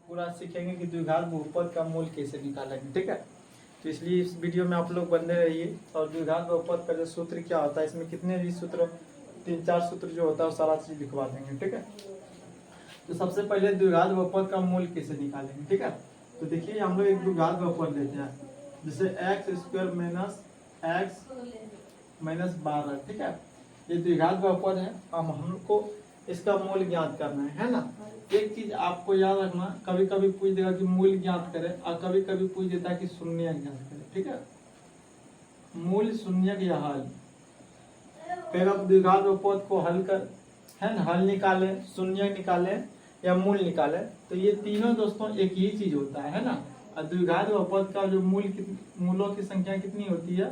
पूरा सीखेंगे कि द्विघात बहुपद का मूल कैसे निकालेंगे। ठीक है, तो इसलिए इस वीडियो में आप लोग बने रहिए। और द्विघात बहुपद का जो सूत्र क्या होता है, इसमें कितने भी सूत्र 3-4 सूत्र जो होता है वो सारा चीज लिखवा देंगे। ठीक है, तो सबसे पहले द्विघात बहुपद का मूल कैसे निकालेंगे। ठीक है, तो देखिए हम लोग एक द्विघात बहुपद लेते हैं, जैसे x square minus x minus 12। ठीक है, ये द्विघात बहुपद है। अब हमको इसका मूल ज्ञात करना है ना। एक चीज आपको याद रखना, कभी कभी पूछ देगा कि मूल ज्ञात करें, और कभी कभी पूछ देता है कि शून्य ज्ञात करें। ठीक है, मूल, शून्य या हल। फिर आप द्विघात बहुपद को हल कर, है ना, हल निकाले, शून्य निकाले या मूल निकाले, तो ये तीनों दोस्तों एक ही चीज होता है ना। और द्विघात बहुपद का जो मूलों की संख्या कितनी होती है,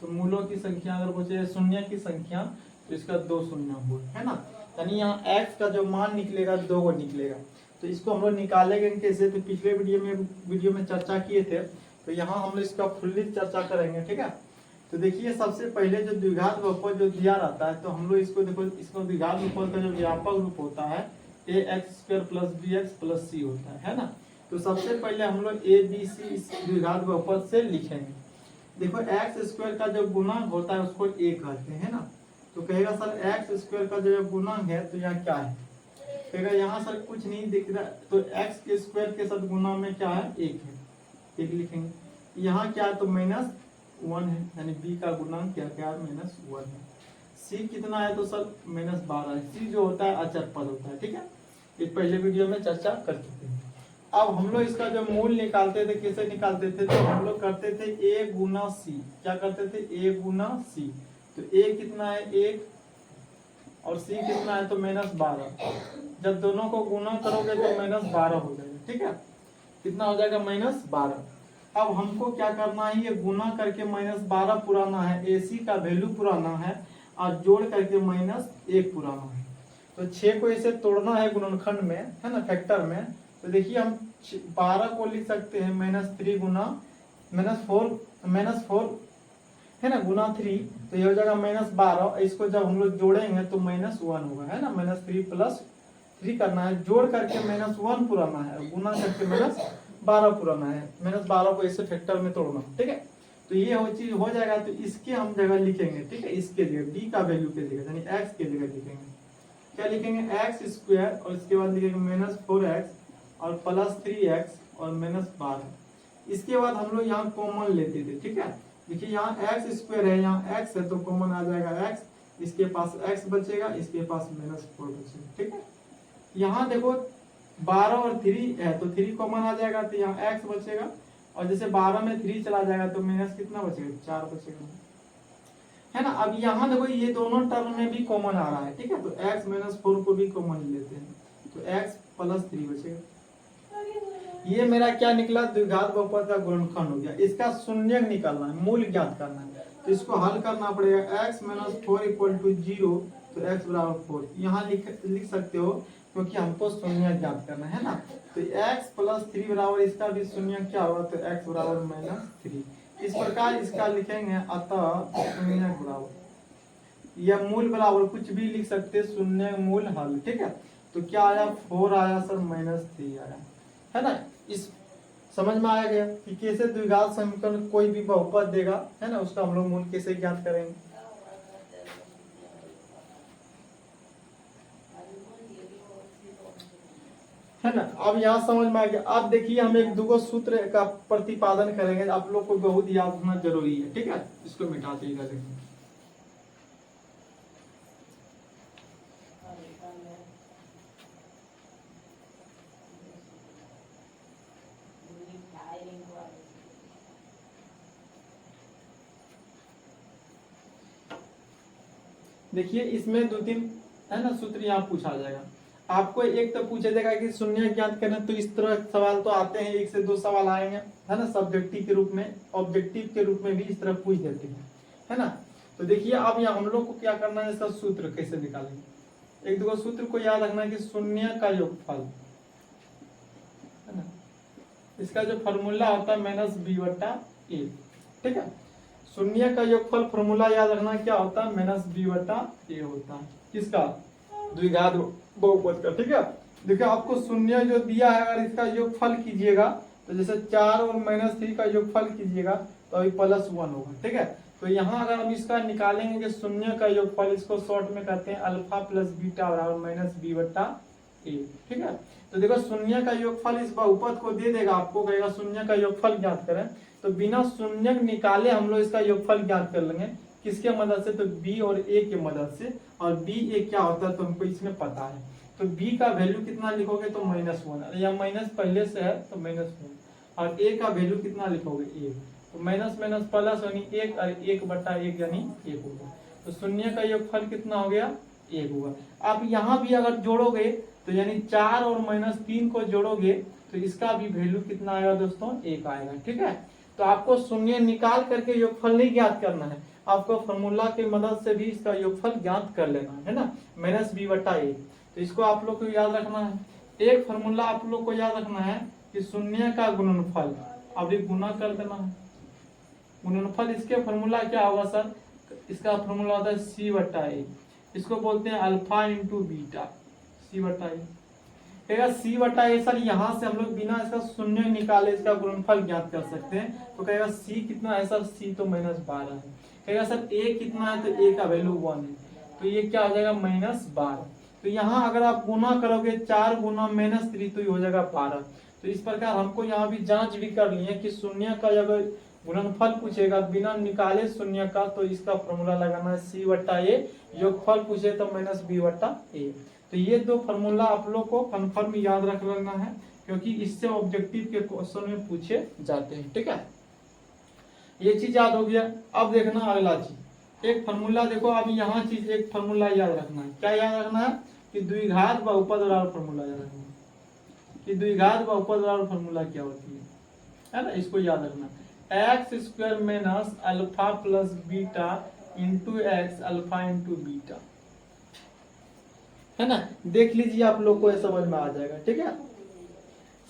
तो मूलों की संख्या अगर पूछे शून्य की संख्या, तो इसका 2 शून्य हो, है ना। यानी यहाँ x का जो मान निकलेगा 2 को निकलेगा। तो इसको हम लोग निकालेंगे कैसे, तो पिछले वीडियो में चर्चा किए थे, तो यहाँ हम लोग इसका फुल्ली चर्चा करेंगे। ठीक है, तो देखिए सबसे पहले जो द्विघात बहुपद जो दिया रहता है, तो हम लोग इसको देखो, इसको द्विघात बहुपद का जो व्यापक रूप होता है ax² + bx + c होता है ना। तो सबसे पहले हम लोग a b c इस द्विघात बहुपद से लिखेंगे। देखो x² का जो गुणांक होता है उसको a कहते हैं ना। तो कहेगा सर x² का जो गुणांक है, तो यहाँ क्या है, कहेगा यहाँ सर कुछ नहीं दिख रहा, तो x के स्क्वायर के साथ गुना में क्या है, 1 है, 1 लिखेंगे। यहाँ क्या है, तो -1 है, यानी b का गुणांक क्या है, -1 है। c कितना है, तो सर -12 है। c जो होता है अचर पद होता है। ठीक है, ये पहले वीडियो में चर्चा कर चुके हैं। अब हम लोग इसका जो मूल निकालते थे, कैसे निकालते थे, तो हम लोग करते थे a गुना c। क्या करते थे, a गुना c। तो a कितना है, 1, और c कितना है, तो -12। जब दोनों को गुना करोगे तो -12 हो जाएगा। ठीक है, कितना हो जाएगा, -12। अब हमको क्या करना है, ये गुना करके -12 पुराना है, ac का वैल्यू पुराना है, और जोड़ करके -1 पुराना है। तो 6 को ऐसे तोड़ना है गुणनखंड में, है ना, फैक्टर में। तो देखिए हम 12 को लिख सकते हैं -3 गुना -4 है ना, गुना 3, तो ये हो जाएगा -12। इसको जब हम लोग जोड़ेंगे तो -1 होगा, है ना। -3 + 3 करना है, जोड़ करके -1 पुराना है, गुना करके -12 पुराना है। -12 को ऐसे फैक्टर में तोड़ना। ठीक है, तो ये वो चीज हो जाएगा। तो इसके हम जगह लिखेंगे। ठीक है, इसके जगह b का वैल्यू के जगह, यानी x के जगह लिखेंगे। क्या लिखेंगे, x², और इसके बाद लिखेंगे -4x और +3x और -12। इसके बाद हम लोग यहाँ कॉमन लेते थे। ठीक है, देखिए यहाँ x² है, यहाँ x है, तो कॉमन आ जाएगा x, इसके पास x बचेगा, इसके पास -4 बचेगा। ठीक है, यहाँ देखो 12 और 3 है, तो 3 कॉमन आ जाएगा, तो यहाँ x बचेगा, और जैसे 12 में 3 चला जाएगा तो माइनस कितना बचेगा, 4 बचेगा, है ना। अब यहाँ देखो ये दोनों टर्म में भी कॉमन आ रहा है। ठीक है, तो x -4 को भी कॉमन लेते हैं, तो x + 3 बचेगा। ये मेरा क्या निकला, द्विघात बहुपद का गुणनखंड हो गया। इसका शून्य निकालना है, मूल ज्ञात करना है, तो इसको हल करना पड़ेगा। x - 4 = 0, तो x = 4 यहाँ लिख सकते हो, क्योंकि हमको शून्य ज्ञात करना है ना। तो x + 3 बराबर, इसका भी शून्य क्या होगा, तो x = -3। इस प्रकार इसका लिखेंगे, अतः शून्य बराबर या मूल बराबर कुछ भी लिख सकते, शून्य मूल हल। ठीक है, तो क्या आया, 4 आया सर, -3 आया, है ना। इस समझ में आया गया कि कैसे द्विघात समीकरण कोई भी बहुपद देगा, है ना, उसका हम लोग मूल कैसे ज्ञात करेंगे। है ना, अब यहाँ समझ में आ गया। अब देखिए हम एक दो सूत्र का प्रतिपादन करेंगे, आप लोग को बहुत याद होना जरूरी है। ठीक है, इसको मिटा दीजिएगा। देखिए देखिए इसमें 2-3 है ना सूत्र यहाँ पूछा जाएगा। आपको एक तो पूछा जाएगा कि शून्य ज्ञात करना, तो इस तरह सवाल तो आते हैं, 1 से 2 सवाल आएंगे, है ना, सब्जेक्टिव के रूप में, ऑब्जेक्टिव के रूप में भी इस तरह पूछ देते हैं, है ना। तो देखिए अब यहाँ हम लोग को क्या करना है, इसका सूत्र कैसे निकालेंगे। एक दो सूत्र को याद रखना है कि शून्य का योगफल, है ना, इसका जो फॉर्मूला होता है -b/a। ठीक है, शून्य का योगफल फॉर्मूला याद रखना क्या होता है, -b/a होता है। किसका, द्विघात बहुपद का। ठीक है, देखिए आपको शून्य जो दिया है, अगर इसका योगफल कीजिएगा तो जैसे 4 और -3 का योगफल कीजिएगा तो अभी +1 होगा, ठीक है। तो यहाँ अगर हम इसका निकालेंगे कि शून्य का योगफल, इसको शॉर्ट में कहते हैं अल्फा प्लस बीटा बराबर -b/a, ठीक है। तो देखो शून्य का योगफल इस बहुपद को दे देगा, आपको कहेगा शून्य का योगफल ज्ञात करें, तो बिना शून्य निकाले हम लोग इसका योगफल ज्ञात कर लेंगे। किसके मदद से? तो b और a की मदद से। और b a क्या होता है तो हमको इसमें पता है। तो b का वैल्यू कितना लिखोगे तो -1, या माइनस पहले से है तो -1, और a का वैल्यू कितना लिखोगे 1, तो माइनस माइनस प्लस यानी 1 और 1/1 यानी 1 होगा। तो शून्य का योगफल कितना हो गया? 1 होगा। अब यहाँ भी अगर जोड़ोगे तो यानी 4 और -3 को जोड़ोगे तो इसका भी वैल्यू कितना आएगा दोस्तों? 1 आएगा, ठीक है। तो आपको शून्य निकाल करके योगफल नहीं ज्ञात करना है, आपको फॉर्मूला की मदद से भी इसका योगफल ज्ञात कर लेना है ना, -b/a। तो इसको आप लोग को याद रखना है। एक फॉर्मूला आप लोग को याद रखना है कि शून्य का गुणनफल, अब ये गुना कर देना है। गुणनफल इसके फॉर्मूला क्या होगा सर? इसका फॉर्मूला होता है c/a, इसको बोलते हैं अल्फा इंटू बीटा, c/a। कहेगा c/a सर, यहाँ से हम लोग बिना इसका शून्य निकाले इसका गुणनफल ज्ञात कर सकते हैं। तो कहेगा c कितना है सर? c तो -12 है। कहेगा सर a कितना है? तो a का वैल्यू 1 है, तो ये क्या हो जाएगा? -12। तो यहाँ अगर आप गुना करोगे 4 गुना -3 तो ये हो जाएगा 12। तो इस प्रकार हमको यहाँ भी जांच भी कर ली है कि शून्य का जब गुणनफल पूछेगा बिना निकाले शून्य का तो इसका फॉर्मूला लगाना है c/a, योगफल पूछे तो -b/a। तो ये दो फॉर्मूला आप लोग को कन्फर्म याद रख लेना है, क्योंकि इससे ऑब्जेक्टिव के क्वेश्चन में पूछे जाते हैं, ठीक है। ये चीज याद हो गया। अब देखना अगला चीज, एक फॉर्मूला देखो। अब यहाँ चीज एक फॉर्मूला याद रखना है। क्या याद रखना है? कि द्विघात बहुपद बराबर फॉर्मूला याद रखना है कि द्विघात बहुपद बराबर फॉर्मूला क्या होती है ना, इसको याद रखना। x² minus alpha plus beta into x alpha into beta, है ना। देख लीजिए आप लोग को ये समझ में आ जाएगा, ठीक है।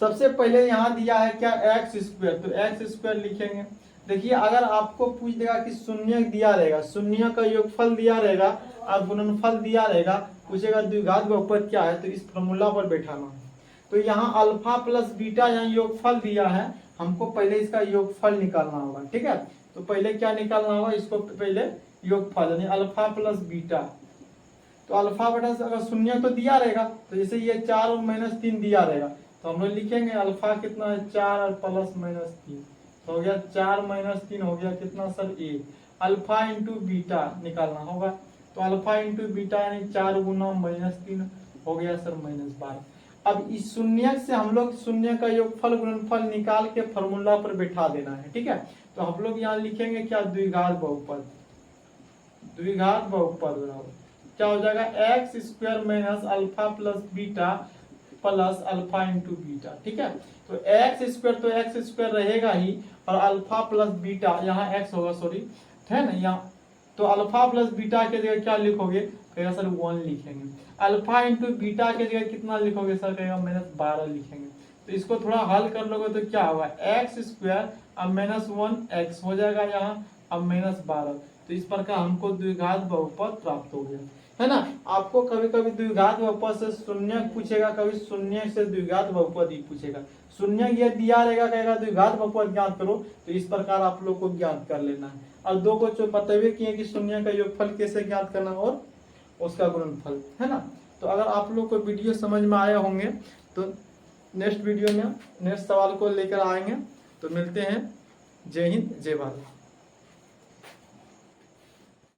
सबसे पहले यहाँ दिया है क्या? x², तो x² लिखेंगे। देखिए अगर आपको पूछ देगा कि शून्य दिया रहेगा, शून्य का योगफल दिया रहेगा और गुणनफल दिया रहेगा, पूछेगा द्विघात बहुपद क्या है, तो इस फॉर्मूला पर बैठाना है। तो यहाँ अल्फा प्लस बीटा यहाँ योगफल दिया है, हमको पहले इसका योगफल निकालना होगा, ठीक है। तो पहले क्या निकालना होगा? इसको पहले योगफल यानी अल्फा प्लस बीटा। तो अल्फा बटा अगर शून्य तो दिया रहेगा, तो जैसे ये 4 और -3 दिया रहेगा, तो हम लोग लिखेंगे अल्फा कितना है? 4 और प्लस -3, तो हो गया 4 -3 हो गया कितना सर? 1। अल्फा इंटू बीटा निकालना होगा, तो अल्फा इंटू बीटा यानी 4 गुना -3 हो गया सर -12। अब इस शून्य से हम लोग शून्य का योगफल गुणनफल निकाल के फॉर्मूला पर बैठा देना है, ठीक है। तो हम लोग यहाँ लिखेंगे क्या? द्विघात बहुपद। द्विघात बहुपद बराबर क्या हो जाएगा? x² minus alpha plus beta plus alpha into beta, ठीक है। तो x² तो x² रहेगा ही, और अल्फा प्लस बीटा यहाँ x होगा, सॉरी, है ना यहाँ। तो अल्फा प्लस बीटा के जगह क्या लिखोगे? कहेगा सर 1 लिखेंगे। अल्फा इंटू बीटा के जगह कितना लिखोगे सर? कहेगा -12 लिखेंगे। तो इसको थोड़ा हल कर लोगे तो क्या होगा? x² अब -1 x हो जाएगा यहाँ, अब -12। तो इस प्रकार हमको द्विघात बहुपद प्राप्त हो गया, है ना। आपको कभी कभी द्विघात बहुपद से शून्य पूछेगा, कभी शून्य से द्विघात बहुपद ही पूछेगा। शून्य ये दिया रहेगा, कहेगा द्विघात बहुपद ज्ञात करो, तो इस प्रकार आप लोग को ज्ञात कर लेना है। और दो को जो बतवे किए कि शून्य का योगफल कैसे ज्ञात करना और उसका गुणनफल, है ना। तो अगर आप लोग को वीडियो समझ में आए होंगे तो नेक्स्ट वीडियो में नेक्स्ट सवाल को लेकर आएंगे। तो मिलते हैं। जय हिंद, जय भारत।